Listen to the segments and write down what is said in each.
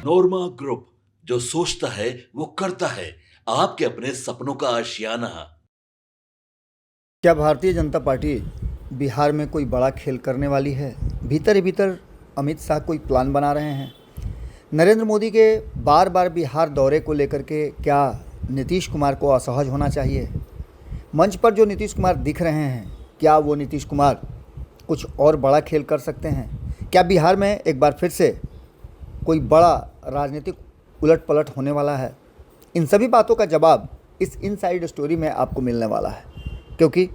नोरमा group, जो सोचता है वो करता है। आपके अपने सपनों का आशियाना। क्या भारतीय जनता पार्टी बिहार में कोई बड़ा खेल करने वाली है? भीतर ही भीतर अमित शाह कोई प्लान बना रहे हैं। नरेंद्र मोदी के बार बार बिहार दौरे को लेकर के क्या नीतीश कुमार को असहज होना चाहिए? मंच पर जो नीतीश कुमार दिख रहे हैं, क्या वो नीतीश कुमार कुछ और बड़ा खेल कर सकते हैं? क्या बिहार में एक बार फिर से कोई बड़ा राजनीतिक उलट पलट होने वाला है? इन सभी बातों का जवाब इस इनसाइड स्टोरी में आपको मिलने वाला है, क्योंकि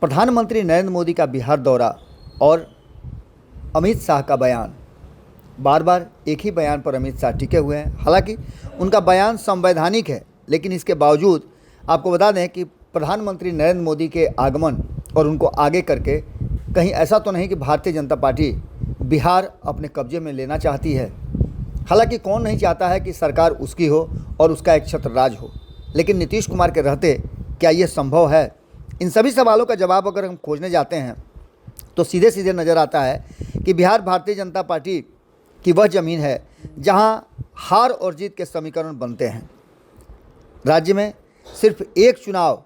प्रधानमंत्री नरेंद्र मोदी का बिहार दौरा और अमित शाह का बयान, बार बार एक ही बयान पर अमित शाह टिके हुए हैं। हालांकि उनका बयान संवैधानिक है, लेकिन इसके बावजूद आपको बता दें कि प्रधानमंत्री नरेंद्र मोदी के आगमन और उनको आगे करके कहीं ऐसा तो नहीं कि भारतीय जनता पार्टी बिहार अपने कब्जे में लेना चाहती है। हालांकि कौन नहीं चाहता है कि सरकार उसकी हो और उसका एक छत्र राज हो, लेकिन नीतीश कुमार के रहते क्या ये संभव है? इन सभी सवालों का जवाब अगर हम खोजने जाते हैं तो सीधे सीधे नज़र आता है कि बिहार भारतीय जनता पार्टी की वह ज़मीन है जहां हार और जीत के समीकरण बनते हैं। राज्य में सिर्फ एक चुनाव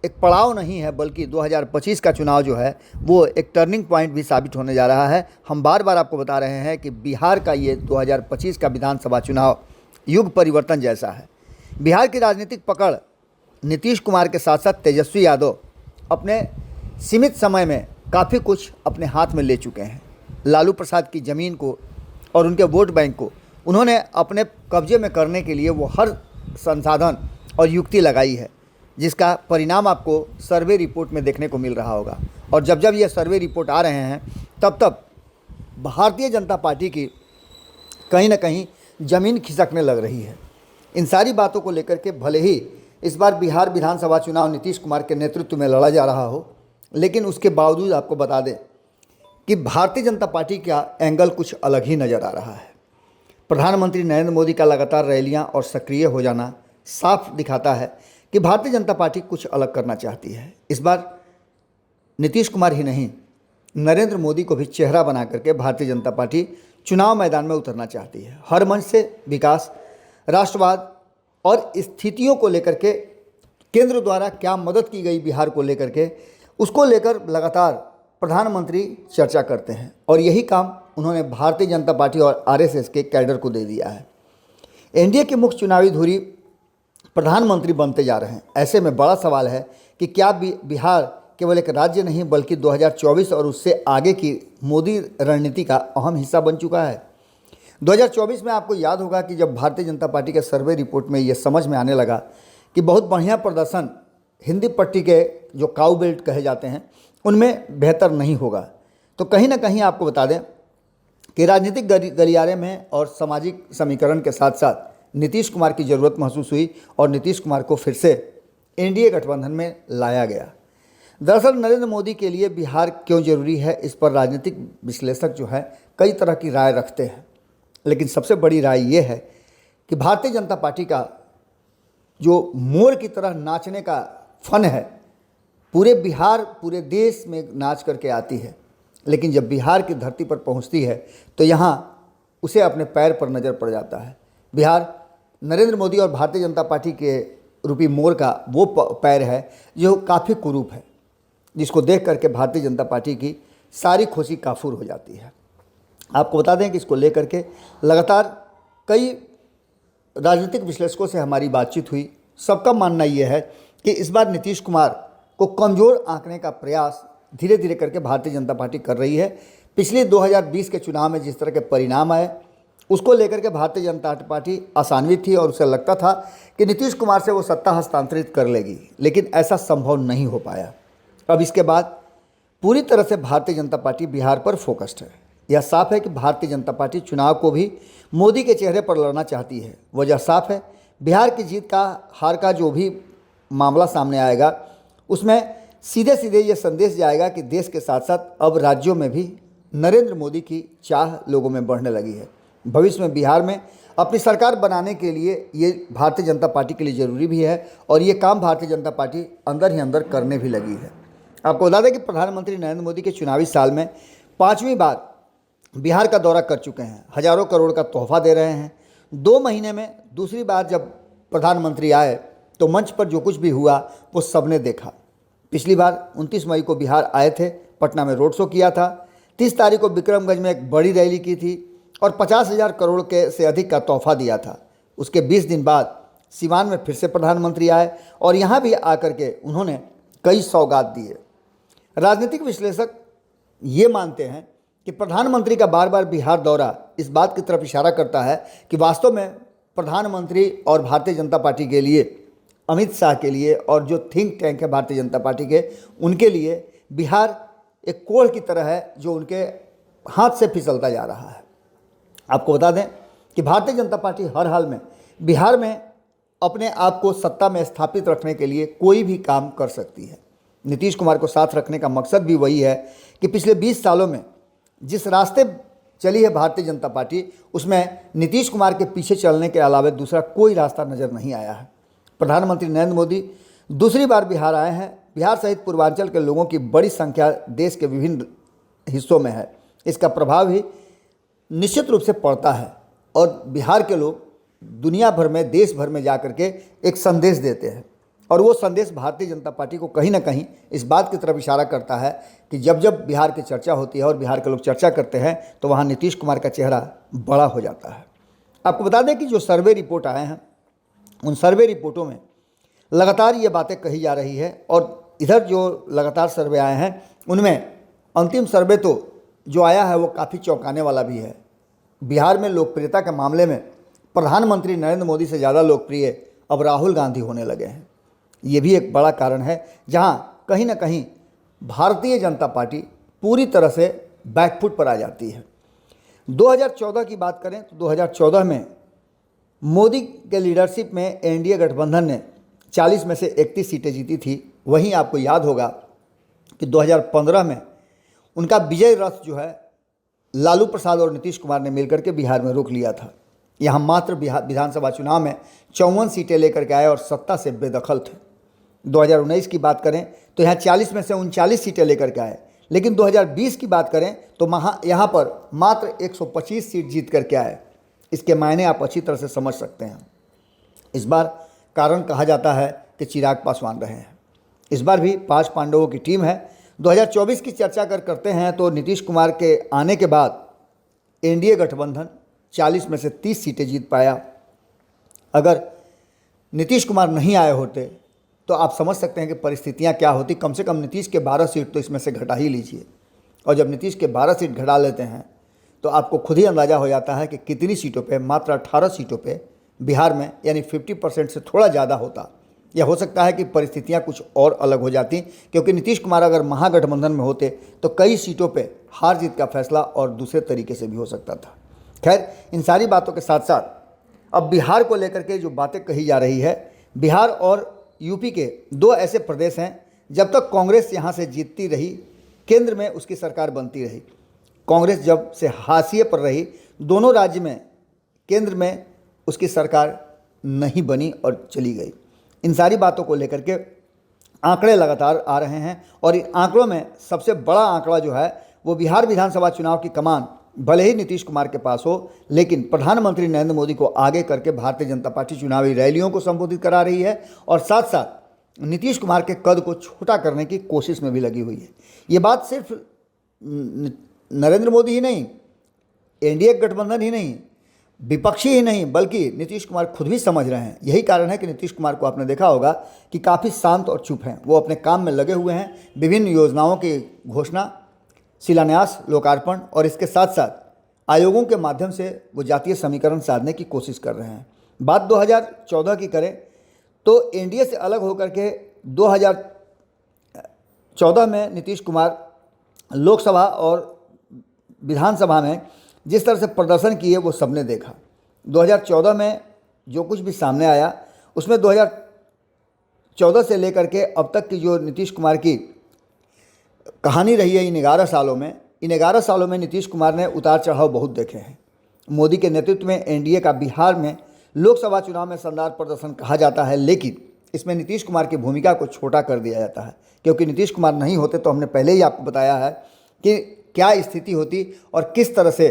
एक पड़ाव नहीं है, बल्कि 2025 का चुनाव जो है वो एक टर्निंग पॉइंट भी साबित होने जा रहा है। हम बार बार आपको बता रहे हैं कि बिहार का ये 2025 का विधानसभा चुनाव युग परिवर्तन जैसा है। बिहार की राजनीतिक पकड़ नीतीश कुमार के साथ साथ तेजस्वी यादव अपने सीमित समय में काफ़ी कुछ अपने हाथ में ले चुके हैं। लालू प्रसाद की ज़मीन को और उनके वोट बैंक को उन्होंने अपने कब्जे में करने के लिए वो हर संसाधन और युक्ति लगाई है, जिसका परिणाम आपको सर्वे रिपोर्ट में देखने को मिल रहा होगा। और जब जब ये सर्वे रिपोर्ट आ रहे हैं तब तब भारतीय जनता पार्टी की कहीं ना कहीं ज़मीन खिसकने लग रही है। इन सारी बातों को लेकर के भले ही इस बार बिहार विधानसभा चुनाव नीतीश कुमार के नेतृत्व में लड़ा जा रहा हो, लेकिन उसके बावजूद आपको बता दें कि भारतीय जनता पार्टी का एंगल कुछ अलग ही नज़र आ रहा है। प्रधानमंत्री नरेंद्र मोदी का लगातार रैलियां और सक्रिय हो जाना साफ दिखाता है कि भारतीय जनता पार्टी कुछ अलग करना चाहती है। इस बार नीतीश कुमार ही नहीं, नरेंद्र मोदी को भी चेहरा बना करके भारतीय जनता पार्टी चुनाव मैदान में उतरना चाहती है। हर मंच से विकास, राष्ट्रवाद और स्थितियों को लेकर के केंद्र द्वारा क्या मदद की गई बिहार को लेकर के, उसको लेकर लगातार प्रधानमंत्री चर्चा करते हैं। और यही काम उन्होंने भारतीय जनता पार्टी और आरएसएस के कैडर को दे दिया है। एनडीए की मुख्य चुनावी धुरी प्रधानमंत्री बनते जा रहे हैं। ऐसे में बड़ा सवाल है कि क्या बिहार केवल एक राज्य नहीं, बल्कि 2024 और उससे आगे की मोदी रणनीति का अहम हिस्सा बन चुका है। 2024 में आपको याद होगा कि जब भारतीय जनता पार्टी के सर्वे रिपोर्ट में ये समझ में आने लगा कि बहुत बढ़िया प्रदर्शन हिंदी पट्टी के जो काऊ बेल्ट कहे जाते हैं उनमें बेहतर नहीं होगा, तो कहीं ना कहीं आपको बता दें कि राजनीतिक गलियारे में और सामाजिक समीकरण के साथ साथ नीतीश कुमार की ज़रूरत महसूस हुई और नीतीश कुमार को फिर से एनडीए गठबंधन में लाया गया। दरअसल नरेंद्र मोदी के लिए बिहार क्यों जरूरी है, इस पर राजनीतिक विश्लेषक जो है कई तरह की राय रखते हैं, लेकिन सबसे बड़ी राय ये है कि भारतीय जनता पार्टी का जो मोर की तरह नाचने का फन है, पूरे बिहार पूरे देश में नाच करके आती है, लेकिन जब बिहार की धरती पर पहुंचती है तो यहाँ उसे अपने पैर पर नज़र पड़ जाता है। बिहार नरेंद्र मोदी और भारतीय जनता पार्टी के रूपी मोर का वो पैर है जो काफ़ी कुरूप है, जिसको देख करके भारतीय जनता पार्टी की सारी खुशी काफूर हो जाती है। आपको बता दें कि इसको लेकर के लगातार कई राजनीतिक विश्लेषकों से हमारी बातचीत हुई। सबका मानना यह है कि इस बार नीतीश कुमार को कमज़ोर आंकने का प्रयास धीरे धीरे करके भारतीय जनता पार्टी कर रही है। पिछले 2020 के चुनाव में जिस तरह के परिणाम आए उसको लेकर के भारतीय जनता पार्टी आशान्वित थी और उसे लगता था कि नीतीश कुमार से वो सत्ता हस्तांतरित कर लेगी, लेकिन ऐसा संभव नहीं हो पाया। अब इसके बाद पूरी तरह से भारतीय जनता पार्टी बिहार पर फोकस्ड है। यह साफ है कि भारतीय जनता पार्टी चुनाव को भी मोदी के चेहरे पर लड़ना चाहती है। वजह साफ है, बिहार की जीत का हार का जो भी मामला सामने आएगा उसमें सीधे सीधे ये संदेश जाएगा कि देश के साथ साथ अब राज्यों में भी नरेंद्र मोदी की चाह लोगों में बढ़ने लगी है। भविष्य में बिहार में अपनी सरकार बनाने के लिए ये भारतीय जनता पार्टी के लिए ज़रूरी भी है और ये काम भारतीय जनता पार्टी अंदर ही अंदर करने भी लगी है। आपको बता दें कि प्रधानमंत्री नरेंद्र मोदी के चुनावी साल में 5वीं बार बिहार का दौरा कर चुके हैं, हजारों करोड़ का तोहफा दे रहे हैं। 2 महीने में दूसरी बार जब प्रधानमंत्री आए तो मंच पर जो कुछ भी हुआ वो सबने देखा। पिछली बार 29 मई को बिहार आए थे, पटना में रोड शो किया था, 30 तारीख को विक्रमगंज में एक बड़ी रैली की थी और 50,000 करोड़ के से अधिक का तोहफा दिया था। उसके 20 दिन बाद सिवान में फिर से प्रधानमंत्री आए और यहाँ भी आकर के उन्होंने कई सौगात दिए। राजनीतिक विश्लेषक ये मानते हैं कि प्रधानमंत्री का बार बार बिहार दौरा इस बात की तरफ इशारा करता है कि वास्तव में प्रधानमंत्री और भारतीय जनता पार्टी के लिए, अमित शाह के लिए और जो थिंक टैंक है भारतीय जनता पार्टी के, उनके लिए बिहार एक कोढ़ की तरह है जो उनके हाथ से फिसलता जा रहा है। आपको बता दें कि भारतीय जनता पार्टी हर हाल में बिहार में अपने आप को सत्ता में स्थापित रखने के लिए कोई भी काम कर सकती है। नीतीश कुमार को साथ रखने का मकसद भी वही है कि पिछले 20 सालों में जिस रास्ते चली है भारतीय जनता पार्टी, उसमें नीतीश कुमार के पीछे चलने के अलावा दूसरा कोई रास्ता नज़र नहीं आया है। प्रधानमंत्री नरेंद्र मोदी दूसरी बार बिहार आए हैं। बिहार सहित पूर्वांचल के लोगों की बड़ी संख्या देश के विभिन्न हिस्सों में है। इसका प्रभाव भी निश्चित रूप से पड़ता है और बिहार के लोग दुनिया भर में, देश भर में जा कर के एक संदेश देते हैं और वो संदेश भारतीय जनता पार्टी को कहीं ना कहीं इस बात की तरफ इशारा करता है कि जब जब बिहार की चर्चा होती है और बिहार के लोग चर्चा करते हैं तो वहाँ नीतीश कुमार का चेहरा बड़ा हो जाता है। आपको बता दें कि जो सर्वे रिपोर्ट आए हैं उन सर्वे रिपोर्टों में लगातार ये बातें कही जा रही है और इधर जो लगातार सर्वे आए हैं उनमें अंतिम सर्वे तो जो आया है वो काफ़ी चौंकाने वाला भी है। बिहार में लोकप्रियता के मामले में प्रधानमंत्री नरेंद्र मोदी से ज़्यादा लोकप्रिय अब राहुल गांधी होने लगे हैं। ये भी एक बड़ा कारण है जहाँ कहीं ना कहीं भारतीय जनता पार्टी पूरी तरह से बैकफुट पर आ जाती है। 2014 की बात करें तो 2014 में मोदी के लीडरशिप में एनडीए गठबंधन ने 40 में से 31 सीटें जीती थी। वहीं आपको याद होगा कि 2015 में उनका विजय रथ जो है लालू प्रसाद और नीतीश कुमार ने मिलकर के बिहार में रोक लिया था। यहाँ मात्र विधानसभा चुनाव में 54 सीटें लेकर के आए और सत्ता से बेदखल थे। 2019 की बात करें तो यहाँ 40 में से 39 सीटें लेकर के आए, लेकिन 2020 की बात करें तो यहाँ पर मात्र 125 सीट जीत करके आए। इसके मायने आप अच्छी तरह से समझ सकते हैं। इस बार कारण कहा जाता है कि चिराग पासवान रहे हैं। इस बार भी 5 पांडवों की टीम है। 2024 की चर्चा करते हैं तो नीतीश कुमार के आने के बाद एनडीए गठबंधन 40 में से 30 सीटें जीत पाया। अगर नीतीश कुमार नहीं आए होते तो आप समझ सकते हैं कि परिस्थितियां क्या होती। कम से कम नीतीश के 12 सीट तो इसमें से घटा ही लीजिए, और जब नीतीश के 12 सीट घटा लेते हैं तो आपको खुद ही अंदाज़ा हो जाता है कि कितनी सीटों पे, मात्र 18 सीटों पे बिहार में, यानी 50% से थोड़ा ज़्यादा होता। यह हो सकता है कि परिस्थितियां कुछ और अलग हो जाती, क्योंकि नीतीश कुमार अगर महागठबंधन में होते तो कई सीटों पे हार जीत का फैसला और दूसरे तरीके से भी हो सकता था। खैर, इन सारी बातों के साथ साथ अब बिहार को लेकर के जो बातें कही जा रही है, बिहार और यूपी के 2 ऐसे प्रदेश हैं जब तक कांग्रेस यहाँ से जीतती रही, केंद्र में उसकी सरकार बनती रही। कांग्रेस जब से हाशिए पर रही, दोनों राज्य में केंद्र में उसकी सरकार नहीं बनी और चली गई। इन सारी बातों को लेकर के आंकड़े लगातार आ रहे हैं और इन आंकड़ों में सबसे बड़ा आंकड़ा जो है वो बिहार विधानसभा चुनाव की कमान भले ही नीतीश कुमार के पास हो, लेकिन प्रधानमंत्री नरेंद्र मोदी को आगे करके भारतीय जनता पार्टी चुनावी रैलियों को संबोधित करा रही है और साथ साथ नीतीश कुमार के कद को छोटा करने की कोशिश में भी लगी हुई है। ये बात सिर्फ नरेंद्र मोदी ही नहीं, एनडीए गठबंधन ही नहीं, विपक्षी ही नहीं, बल्कि नीतीश कुमार खुद भी समझ रहे हैं। यही कारण है कि नीतीश कुमार को आपने देखा होगा कि काफ़ी शांत और चुप हैं। वो अपने काम में लगे हुए हैं, विभिन्न योजनाओं की घोषणा, शिलान्यास, लोकार्पण और इसके साथ साथ आयोगों के माध्यम से वो जातीय समीकरण साधने की कोशिश कर रहे हैं। बात 2014 की करें तो एनडीए से अलग होकर के 2014 में नीतीश कुमार लोकसभा और विधानसभा में जिस तरह से प्रदर्शन किए वो सबने देखा। 2014 में जो कुछ भी सामने आया उसमें 2014 से लेकर के अब तक की जो नीतीश कुमार की कहानी रही है, इन 11 सालों में नीतीश कुमार ने उतार चढ़ाव बहुत देखे हैं। मोदी के नेतृत्व में एनडीए का बिहार में लोकसभा चुनाव में शानदार प्रदर्शन कहा जाता है, लेकिन इसमें नीतीश कुमार की भूमिका को छोटा कर दिया जाता है, क्योंकि नीतीश कुमार नहीं होते तो हमने पहले ही आपको बताया है कि क्या स्थिति होती और किस तरह से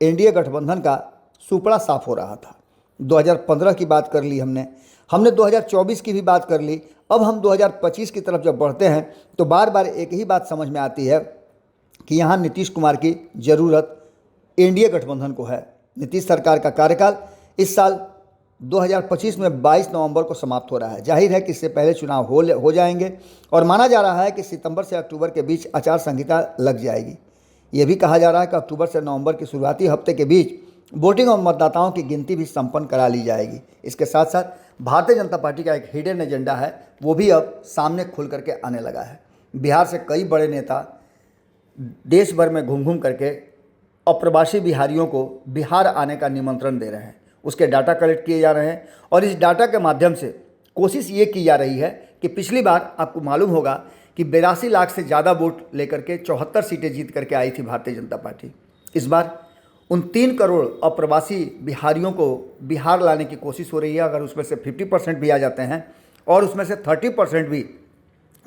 एनडीए गठबंधन का सुपड़ा साफ हो रहा था। 2015 की बात कर ली हमने 2024 की भी बात कर ली। अब हम 2025 की तरफ जब बढ़ते हैं तो बार बार एक ही बात समझ में आती है कि यहाँ नीतीश कुमार की ज़रूरत एनडीए गठबंधन को है। नीतीश सरकार का कार्यकाल इस साल 2025 में 22 नवंबर को समाप्त हो रहा है। जाहिर है कि इससे पहले चुनाव हो जाएंगे और माना जा रहा है कि सितंबर से अक्टूबर के बीच आचार संहिता लग जाएगी। ये भी कहा जा रहा है कि अक्टूबर से नवंबर के शुरुआती हफ्ते के बीच वोटिंग और मतदाताओं की गिनती भी संपन्न करा ली जाएगी। इसके साथ साथ भारतीय जनता पार्टी का एक हिडन एजेंडा है, वो भी अब सामने खुल करके आने लगा है। बिहार से कई बड़े नेता देश भर में घूम घूम करके अप्रवासी बिहारियों को बिहार आने का निमंत्रण दे रहे हैं। उसके डाटा कलेक्ट किए जा रहे हैं और इस डाटा के माध्यम से कोशिश ये की जा रही है कि पिछली बार आपको मालूम होगा कि 82 लाख से ज़्यादा वोट लेकर के 74 सीटें जीत करके आई थी भारतीय जनता पार्टी। इस बार उन 3 करोड़ अप्रवासी बिहारियों को बिहार लाने की कोशिश हो रही है। अगर उसमें से 50% भी आ जाते हैं और उसमें से 30% भी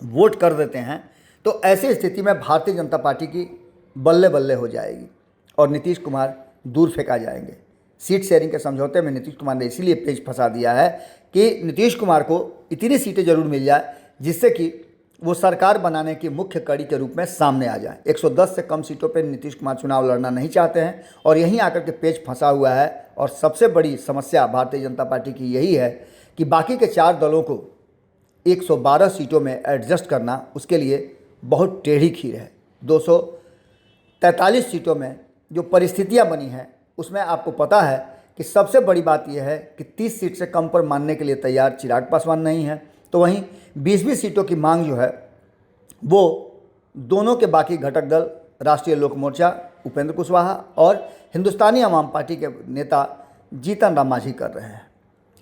वोट कर देते हैं तो ऐसी स्थिति में भारतीय जनता पार्टी की बल्ले बल्ले हो जाएगी और नीतीश कुमार दूर फेंका जाएंगे। सीट शेयरिंग के समझौते में नीतीश कुमार ने इसीलिए पेच फंसा दिया है कि नीतीश कुमार को इतनी सीटें जरूर मिल जाए जिससे कि वो सरकार बनाने की मुख्य कड़ी के रूप में सामने आ जाए। 110 से कम सीटों पर नीतीश कुमार चुनाव लड़ना नहीं चाहते हैं और यहीं आकर के पेच फंसा हुआ है। और सबसे बड़ी समस्या भारतीय जनता पार्टी की यही है कि बाकी के 4 दलों को 112 सीटों में एडजस्ट करना उसके लिए बहुत टेढ़ी खीर है। 243 सीटों में जो परिस्थितियां बनी हैं उसमें आपको पता है कि सबसे बड़ी बात यह है कि 30 सीट से कम पर मानने के लिए तैयार चिराग पासवान नहीं है। तो वहीं 20-20 सीटों की मांग जो है वो दोनों के बाकी घटक दल राष्ट्रीय लोक मोर्चा उपेंद्र कुशवाहा और हिंदुस्तानी आवाम पार्टी के नेता जीतन राम मांझी कर रहे हैं।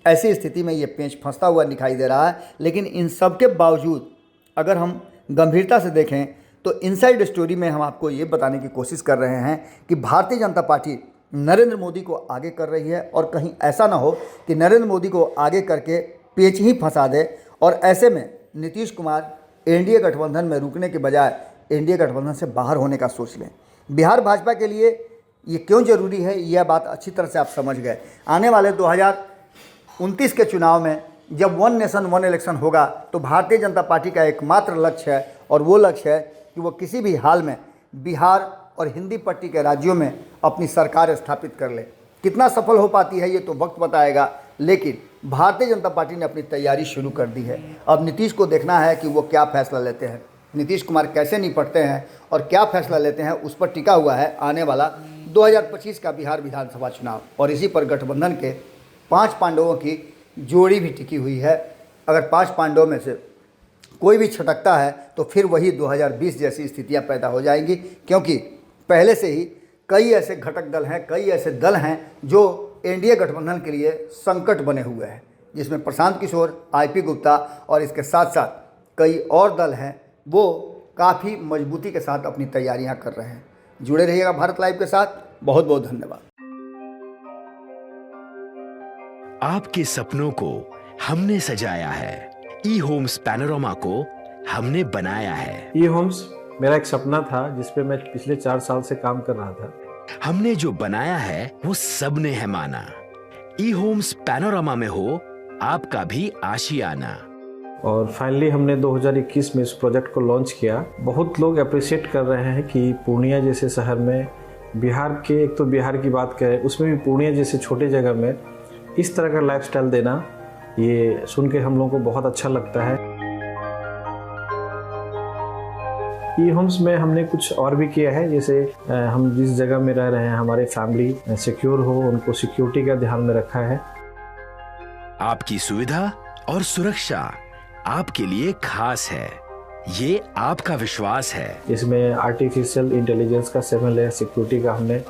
ऐसी स्थिति में ये पेंच फंसता हुआ दिखाई दे रहा है। लेकिन इन सब के बावजूद अगर हम गंभीरता से देखें तो इनसाइड स्टोरी में हम आपको ये बताने की कोशिश कर रहे हैं कि भारतीय जनता पार्टी नरेंद्र मोदी को आगे कर रही है और कहीं ऐसा ना हो कि नरेंद्र मोदी को आगे करके पेच ही फंसा दे और ऐसे में नीतीश कुमार एनडीए गठबंधन में रुकने के बजाय एनडीए गठबंधन से बाहर होने का सोच लें। बिहार भाजपा के लिए ये क्यों जरूरी है, यह बात अच्छी तरह से आप समझ गए। आने वाले 2029 के चुनाव में जब 1 नेशन 1 इलेक्शन होगा तो भारतीय जनता पार्टी का एकमात्र लक्ष्य है और वो लक्ष्य है कि वो किसी भी हाल में बिहार और हिंदी पट्टी के राज्यों में अपनी सरकार स्थापित कर ले। कितना सफल हो पाती है ये तो वक्त बताएगा, लेकिन भारतीय जनता पार्टी ने अपनी तैयारी शुरू कर दी है। अब नीतीश को देखना है कि वो क्या फैसला लेते हैं, नीतीश कुमार कैसे निपटते हैं और क्या फैसला लेते हैं, उस पर टिका हुआ है आने वाला 2025 का बिहार विधानसभा चुनाव। और इसी पर गठबंधन के 5 पांडवों की जोड़ी भी टिकी हुई है। अगर 5 पांडवों में से कोई भी छटकता है तो फिर वही 2020 जैसी स्थितियां पैदा हो जाएंगी, क्योंकि पहले से ही कई ऐसे घटक दल हैं, कई ऐसे दल हैं जो एनडीए गठबंधन के लिए संकट बने हुए हैं, जिसमें प्रशांत किशोर, आईपी गुप्ता और इसके साथ साथ कई और दल हैं, वो काफ़ी मजबूती के साथ अपनी तैयारियां कर रहे हैं। जुड़े रहिएगा भारत लाइव के साथ। बहुत बहुत धन्यवाद। आपके सपनों को हमने सजाया है, ई होम्स पैनोरामा को हमने बनाया है। ई होम्स मेरा एक सपना था जिस पे मैं पिछले 4 साल से काम कर रहा था। हमने जो बनाया है वो सबने है माना। ई होम्स पैनोरामा में हो आपका भी आशियाना। और फाइनली हमने 2021 में इस प्रोजेक्ट को लॉन्च किया। बहुत लोग अप्रिशिएट कर रहे हैं कि पूर्णिया जैसे शहर में बिहार के, एक तो बिहार की बात करें उसमें भी पूर्णिया जैसे छोटे जगह में इस तरह का लाइफस्टाइल देना, ये सुन के हम लोगों को बहुत अच्छा लगता है। ई होम्स में हमने कुछ और भी किया है, जैसे हम जिस जगह में रह रहे हैं हमारे फैमिली सिक्योर हो, उनको सिक्योरिटी का ध्यान में रखा है। आपकी सुविधा और सुरक्षा आपके लिए खास है, ये आपका विश्वास है। इसमें आर्टिफिशियल इंटेलिजेंस का 7 लेयर सिक्योरिटी का हमने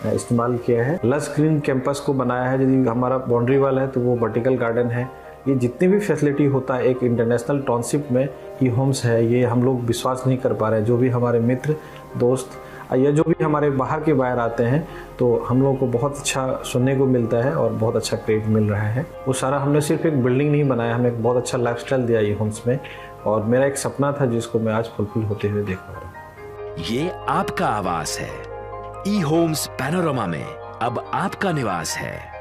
इस्तेमाल किया है। लस ग्रीन कैंपस को बनाया है। यदि हमारा बाउंड्री वाल है तो वो वर्टिकल गार्डन है। ये जितनी भी फैसिलिटी होता है एक इंटरनेशनल टाउनशिप में ई होम्स है, ये हम लोग विश्वास नहीं कर पा रहे हैं। जो भी हमारे मित्र दोस्त या जो भी हमारे बाहर के बाहर आते हैं तो हम लोगों को बहुत अच्छा सुनने को मिलता है और बहुत अच्छा क्रेडिट मिल रहा है। वो सारा हमने सिर्फ एक बिल्डिंग नहीं बनाया, हमें एक बहुत अच्छा लाइफस्टाइल दिया ई होम्स में, और मेरा एक सपना था जिसको मैं आज फुलफिल होते हुए देख पा रहा हूँ। ये आपका आवास है। ई होम्स पैनोरामा में अब आपका निवास है।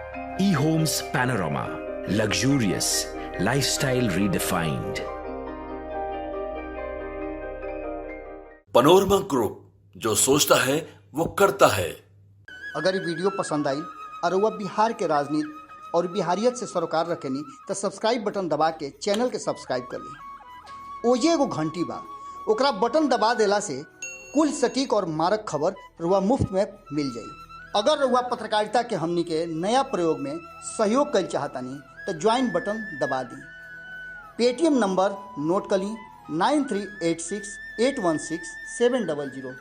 E Homes Panorama, luxurious lifestyle redefined. Panorama group, जो सोचता है वो करता है। अगर ये वीडियो पसंद आई और वह बिहार के राजनीति और बिहारियत से सरोकार रखेनी तो सब्सक्राइब बटन दबा के चैनल के सब्सक्राइब कर ली। ओजे एगो घंटी बा, ओकरा बटन दबा देला से कुल सटीक और मारक खबर रुआ मुफ्त में मिल जाई। अगर रुआ पत्रकारिता के हमनी के नया प्रयोग में सहयोग कर चाहतानी तो ज्वाइन बटन दबा दी। पेटीएम नंबर नोट कर ली 9386816700।